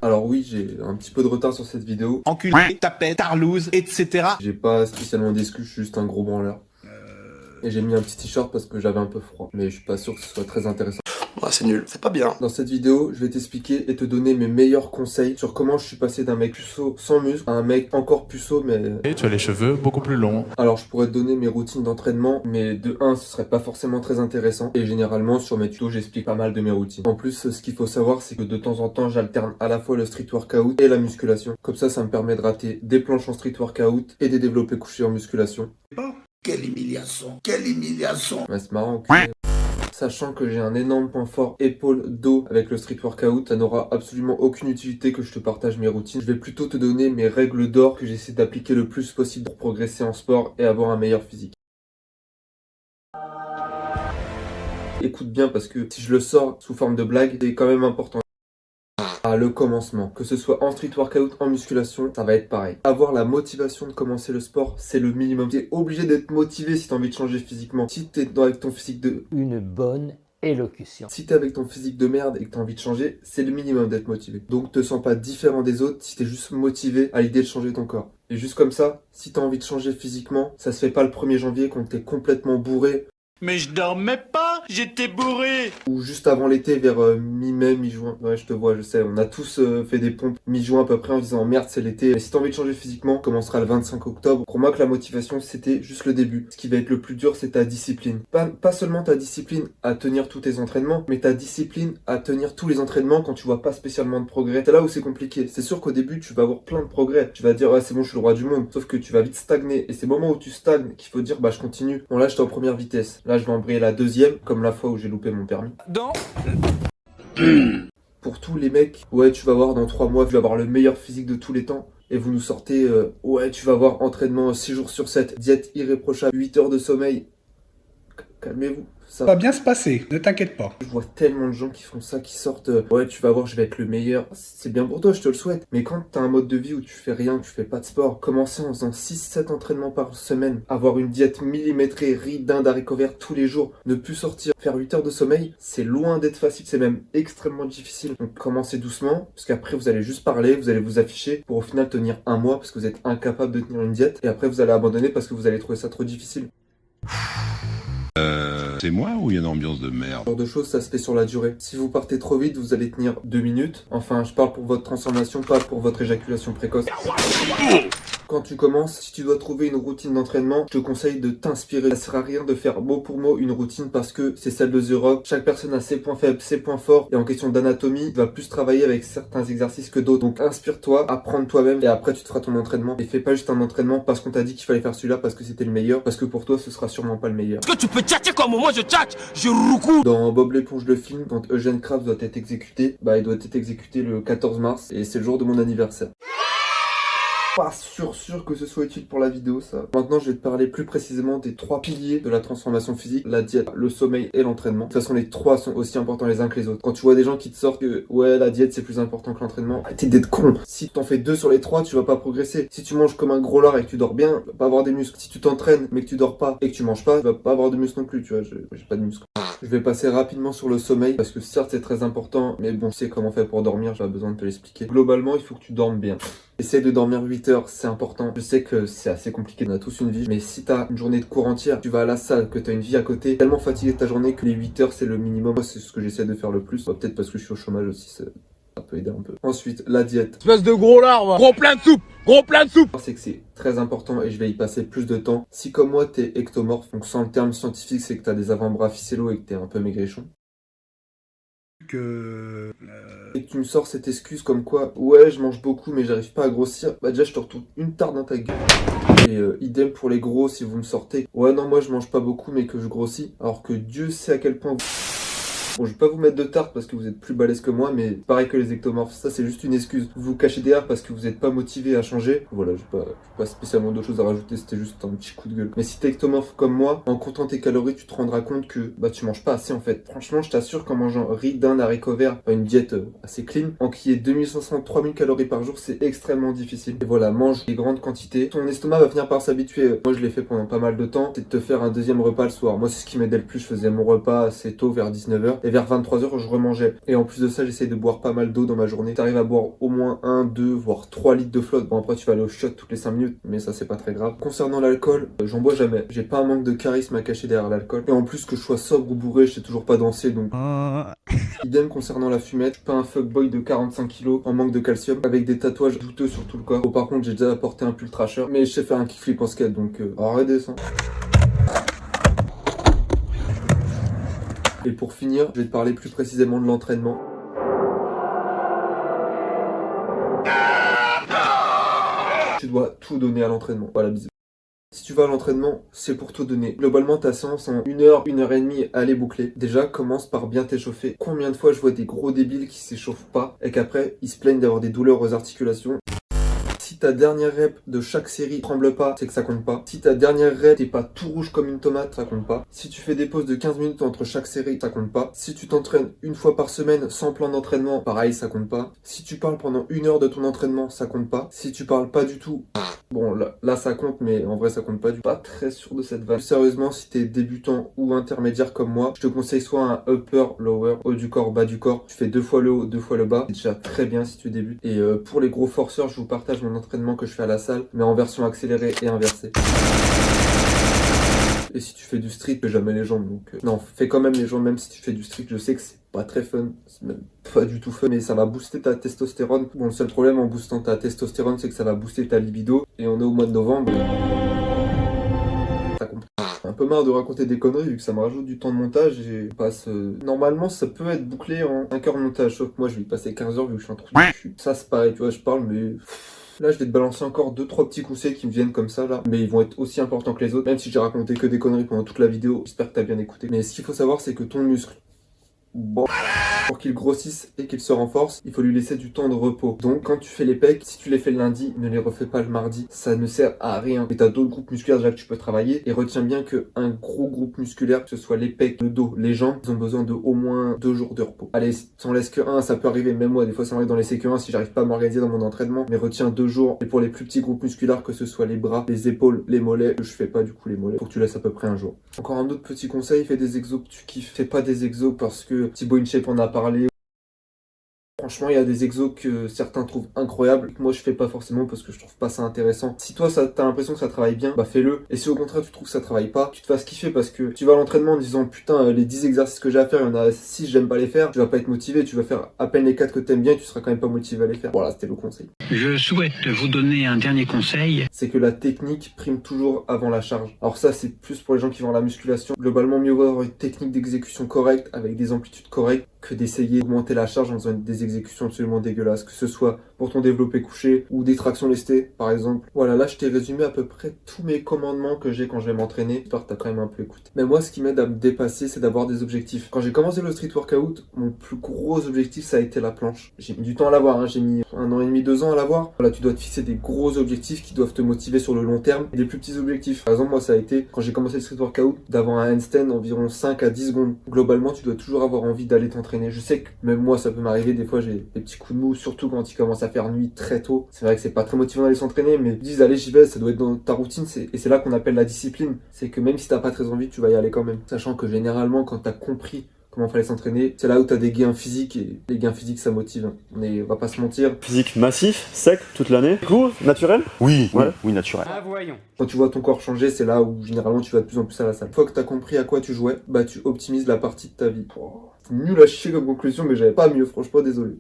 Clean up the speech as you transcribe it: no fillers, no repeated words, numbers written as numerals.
Alors oui, j'ai un petit peu de retard sur cette vidéo. Enculé, tapette, tarlouse, etc. J'ai pas spécialement d'excuses, je suis juste un gros branleur. Et j'ai mis un petit t-shirt parce que j'avais un peu froid. Mais je suis pas sûr que ce soit très intéressant. Ouais, c'est nul, c'est pas bien. Dans cette vidéo, je vais t'expliquer et te donner mes meilleurs conseils sur comment je suis passé d'un mec puceau sans muscle à un mec encore puceau mais... Et tu as les cheveux beaucoup plus longs. Alors je pourrais te donner mes routines d'entraînement, mais de 1, ce serait pas forcément très intéressant. Et généralement sur mes tutos, j'explique pas mal de mes routines. En plus, ce qu'il faut savoir, c'est que de temps en temps, j'alterne à la fois le street workout et la musculation. Comme ça me permet de rater des planches en street workout et des développés couchés en musculation. Quelle humiliation, quelle humiliation. Ouais, c'est marrant. Sachant que j'ai un énorme point fort épaule-dos avec le street workout, ça n'aura absolument aucune utilité que je te partage mes routines. Je vais plutôt te donner mes règles d'or que j'essaie d'appliquer le plus possible pour progresser en sport et avoir un meilleur physique. Écoute bien parce que si je le sors sous forme de blague, c'est quand même important. Le commencement, que ce soit en street workout, en musculation, ça va être pareil. Avoir la motivation de commencer le sport, c'est le minimum. T'es obligé d'être motivé si t'as envie de changer physiquement. Si t'es avec ton physique de... Une bonne élocution. Si t'es avec ton physique de merde et que t'as envie de changer, c'est le minimum d'être motivé. Donc te sens pas différent des autres si t'es juste motivé à l'idée de changer ton corps. Et juste comme ça, si t'as envie de changer physiquement, ça se fait pas le 1er janvier quand t'es complètement bourré. Mais je dormais pas, j'étais bourré. Ou juste avant l'été, vers mi-mai, mi-juin. Ouais, je te vois, je sais. On a tous fait des pompes mi-juin à peu près en disant merde, c'est l'été. Et si t'as envie de changer physiquement, commencera le 25 octobre. Pour moi, que la motivation, c'était juste le début. Ce qui va être le plus dur, c'est ta discipline. Pas seulement ta discipline à tenir tous tes entraînements, mais ta discipline à tenir tous les entraînements quand tu vois pas spécialement de progrès. C'est là où c'est compliqué. C'est sûr qu'au début, tu vas avoir plein de progrès. Tu vas dire, ouais, c'est bon, je suis le roi du monde. Sauf que tu vas vite stagner. Et c'est le moment où tu stagnes qu'il faut dire, bah, je continue. Bon, là, j'étais en première vitesse. Là, je vais embrayer la deuxième, comme la fois où j'ai loupé mon permis. Pour tous les mecs, ouais, tu vas voir dans 3 mois, tu vas avoir le meilleur physique de tous les temps. Et vous nous sortez, ouais, tu vas avoir entraînement 6 jours sur 7, diète irréprochable, 8 heures de sommeil. Calmez-vous. Ça va bien se passer, ne t'inquiète pas. Je vois tellement de gens qui font ça, qui sortent, ouais, tu vas voir, je vais être le meilleur. C'est bien pour toi, je te le souhaite. Mais quand t'as un mode de vie où tu fais rien, tu fais pas de sport, commencer en faisant 6-7 entraînements par semaine, avoir une diète millimétrée, riz, dinde, haricots verts tous les jours, ne plus sortir, faire 8 heures de sommeil, c'est loin d'être facile, c'est même extrêmement difficile. Donc commencez doucement, parce qu'après vous allez juste parler, vous allez vous afficher pour au final tenir un mois parce que vous êtes incapable de tenir une diète. Et après vous allez abandonner parce que vous allez trouver ça trop difficile. C'est moi ou il y a une ambiance de merde? Ce genre de choses, ça se fait sur la durée. Si vous partez trop vite, vous allez tenir 2 minutes. Enfin, je parle pour votre transformation, pas pour votre éjaculation précoce. Quand tu commences, si tu dois trouver une routine d'entraînement, je te conseille de t'inspirer. Ça sert à rien de faire mot pour mot une routine parce que c'est celle de The Rock. Chaque personne a ses points faibles, ses points forts. Et en question d'anatomie, tu vas plus travailler avec certains exercices que d'autres. Donc inspire-toi, apprends toi-même et après tu te feras ton entraînement. Et fais pas juste un entraînement parce qu'on t'a dit qu'il fallait faire celui-là parce que c'était le meilleur. Parce que pour toi, ce sera sûrement pas le meilleur. Est-ce que tu peux tchatcher comme moi je tchatche? Je roucou. Dans Bob l'éponge le film, quand Eugene Krabs doit être exécuté, bah il doit être exécuté le 14 mars. Et c'est le jour de mon anniversaire. Pas sûr que ce soit utile pour la vidéo ça. Maintenant je vais te parler plus précisément des 3 piliers de la transformation physique, la diète, le sommeil et l'entraînement. De toute façon les 3 sont aussi importants les uns que les autres. Quand tu vois des gens qui te sortent que ouais la diète c'est plus important que l'entraînement, arrêtez d'être con. Si t'en fais 2 sur les 3 tu vas pas progresser. Si tu manges comme un gros lard et que tu dors bien, tu vas pas avoir des muscles. Si tu t'entraînes mais que tu dors pas et que tu manges pas, tu vas pas avoir de muscles non plus, tu vois, j'ai pas de muscles. Je vais passer rapidement sur le sommeil parce que certes c'est très important mais bon c'est comment faire pour dormir, j'ai pas besoin de te l'expliquer. Globalement il faut que tu dormes bien. Essaye de dormir 8 heures, c'est important. Je sais que c'est assez compliqué, on a tous une vie. Mais si t'as une journée de cours entière, tu vas à la salle, que t'as une vie à côté, tellement fatigué de ta journée que les 8 heures c'est le minimum. Moi c'est ce que j'essaie de faire le plus. Bah, peut-être parce que je suis au chômage aussi, ça peut aider un peu. Ensuite, la diète. Espèce de gros larve, gros plein de soupe, gros plein de soupe. C'est que c'est très important et je vais y passer plus de temps. Si comme moi t'es ectomorphe, donc sans le terme scientifique c'est que t'as des avant-bras ficellos et que t'es un peu maigrichon. Et que tu me sors cette excuse comme quoi ouais je mange beaucoup mais j'arrive pas à grossir, bah déjà je te retourne une tarte dans ta gueule. Et idem pour les gros si vous me sortez ouais non moi je mange pas beaucoup mais que je grossis, alors que Dieu sait à quel point vous... Bon, je vais pas vous mettre de tarte parce que vous êtes plus balèze que moi, mais pareil que les ectomorphes, ça c'est juste une excuse. Vous vous cachez derrière parce que vous êtes pas motivé à changer. Voilà, j'ai pas spécialement d'autres choses à rajouter, c'était juste un petit coup de gueule. Mais si t'es ectomorphe comme moi, en comptant tes calories, tu te rendras compte que bah tu manges pas assez en fait. Franchement, je t'assure qu'en mangeant riz, dinde, haricots verts, une diète assez clean, en qui est 2500-3000 calories par jour, c'est extrêmement difficile. Et voilà, mange des grandes quantités. Ton estomac va finir par s'habituer. Moi, je l'ai fait pendant pas mal de temps. C'est de te faire un deuxième repas le soir. Moi, c'est ce qui m'aidait le plus. Je faisais mon repas assez tôt, vers 19h. et vers 23h je remangeais. Et en plus de ça, j'essaye de boire pas mal d'eau dans ma journée. T'arrives à boire au moins 1, 2, voire 3 litres de flotte. Bon, après tu vas aller au shot toutes les 5 minutes, mais ça c'est pas très grave. Concernant l'alcool, j'en bois jamais. J'ai pas un manque de charisme à cacher derrière l'alcool. Et en plus que je sois sobre ou bourré, je sais toujours pas danser, donc... Idem concernant la fumette, je suis pas un fuckboy de 45 kilos en manque de calcium, avec des tatouages douteux sur tout le corps. Bon, par contre, j'ai déjà apporté un pull trasher, mais je sais faire un kickflip en skate, donc arrêtez ça. Et pour finir, je vais te parler plus précisément de l'entraînement. Tu dois tout donner à l'entraînement. Voilà, bisous. Si tu vas à l'entraînement, c'est pour tout donner. Globalement, ta séance en 1 heure, 1 heure et demie, elle est bouclée. Déjà, commence par bien t'échauffer. Combien de fois je vois des gros débiles qui s'échauffent pas et qu'après, ils se plaignent d'avoir des douleurs aux articulations. Si ta dernière rep de chaque série tremble pas, c'est que ça compte pas. Si ta dernière rep t'es pas tout rouge comme une tomate, ça compte pas. Si tu fais des pauses de 15 minutes entre chaque série, ça compte pas. Si tu t'entraînes 1 fois par semaine sans plan d'entraînement, pareil, ça compte pas. Si tu parles pendant 1 heure de ton entraînement, ça compte pas. Si tu parles pas du tout, bon là ça compte, mais en vrai ça compte pas du tout. Pas très sûr de cette vague. Plus sérieusement, si t'es débutant ou intermédiaire comme moi, je te conseille soit un upper, lower, haut du corps, bas du corps. Tu fais 2 fois le haut, 2 fois le bas. C'est déjà très bien si tu débutes. Et pour les gros forceurs, je vous partage mon entraînement que je fais à la salle, mais en version accélérée et inversée. Et si tu fais du street, fais jamais les jambes. Donc non, fais quand même les jambes, même si tu fais du street. Je sais que c'est pas très fun, c'est même pas du tout fun, mais ça va booster ta testostérone. Bon, le seul problème en boostant ta testostérone, c'est que ça va booster ta libido. Et on est au mois de novembre. Ça compte. Un peu marre de raconter des conneries vu que ça me rajoute du temps de montage et je passe... Normalement ça peut être bouclé en 5 heures de montage, sauf que moi je vais y passer 15 heures vu que je suis un trou de cul. Ça c'est pareil, tu vois, je parle mais... Là je vais te balancer encore 2-3 petits conseils qui me viennent comme ça là, mais ils vont être aussi importants que les autres, même si j'ai raconté que des conneries pendant toute la vidéo. J'espère que t'as bien écouté. Mais ce qu'il faut savoir c'est que ton muscle, bon, pour qu'il grossisse et qu'il se renforce, il faut lui laisser du temps de repos. Donc quand tu fais les pecs, si tu les fais le lundi, ne les refais pas le mardi. Ça ne sert à rien. Et t'as d'autres groupes musculaires déjà que tu peux travailler. Et retiens bien qu'un gros groupe musculaire, que ce soit les pecs, le dos, les jambes, ils ont besoin de au moins 2 jours de repos. Allez, si t'en laisses que 1, ça peut arriver. Même moi, des fois ça m'arrive d'en laisser que 1 si j'arrive pas à m'organiser dans mon entraînement. Mais retiens 2 jours. Et pour les plus petits groupes musculaires, que ce soit les bras, les épaules, les mollets, je fais pas du coup les mollets. Faut que tu laisses à peu près 1 jour. Encore un autre petit conseil, fais des exos que tu kiffes. Fais pas des exos parce que Thibaut InShape en a parlé. Franchement, il y a des exos que certains trouvent incroyables, que moi je fais pas forcément parce que je trouve pas ça intéressant. Si toi t'as l'impression que ça travaille bien, bah fais-le. Et si au contraire tu trouves que ça travaille pas, tu te fasses kiffer parce que tu vas à l'entraînement en disant putain les 10 exercices que j'ai à faire, il y en a 6 j'aime pas les faire, tu vas pas être motivé, tu vas faire à peine les 4 que t'aimes bien et tu seras quand même pas motivé à les faire. Voilà, c'était le conseil. Je souhaite vous donner un dernier conseil. C'est que la technique prime toujours avant la charge. Alors ça c'est plus pour les gens qui vont à la musculation. Globalement mieux vaut avoir une technique d'exécution correcte avec des amplitudes correctes que d'essayer d'augmenter la charge en faisant des exécutions absolument dégueulasses, que ce soit pour ton développé couché ou des tractions lestées par exemple. Voilà, là je t'ai résumé à peu près tous mes commandements que j'ai quand je vais m'entraîner. J'espère que t'as quand même un peu écouté. Mais moi ce qui m'aide à me dépasser c'est d'avoir des objectifs. Quand j'ai commencé le street workout, mon plus gros objectif ça a été la planche. J'ai mis du temps à l'avoir, hein. J'ai mis 1 an et demi, 2 ans à l'avoir. Voilà, tu dois te fixer des gros objectifs qui doivent te motiver sur le long terme et des plus petits objectifs. Par exemple moi ça a été, quand j'ai commencé le street workout, d'avoir un handstand environ 5 à 10 secondes. Globalement tu dois toujours avoir envie d'aller t'entraîner. Je sais que même moi ça peut m'arriver, des fois j'ai des petits coups de mou, surtout quand il commence à faire nuit très tôt. C'est vrai que c'est pas très motivant d'aller s'entraîner, mais ils disent allez j'y vais, ça doit être dans ta routine, et c'est là qu'on appelle la discipline. C'est que même si t'as pas très envie, tu vas y aller quand même. Sachant que généralement quand t'as compris comment fallait s'entraîner, c'est là où t'as des gains physiques, et les gains physiques ça motive. On va pas se mentir. Physique massif, sec, toute l'année. Court, naturel. Oui, Ouais. oui, naturel. Ah voyons. Quand tu vois ton corps changer, c'est là où généralement tu vas de plus en plus à la salle. Une fois que t'as compris à quoi tu jouais, bah tu optimises la partie de ta vie. C'est nul à chier comme conclusion, mais j'avais pas mieux, franchement désolé.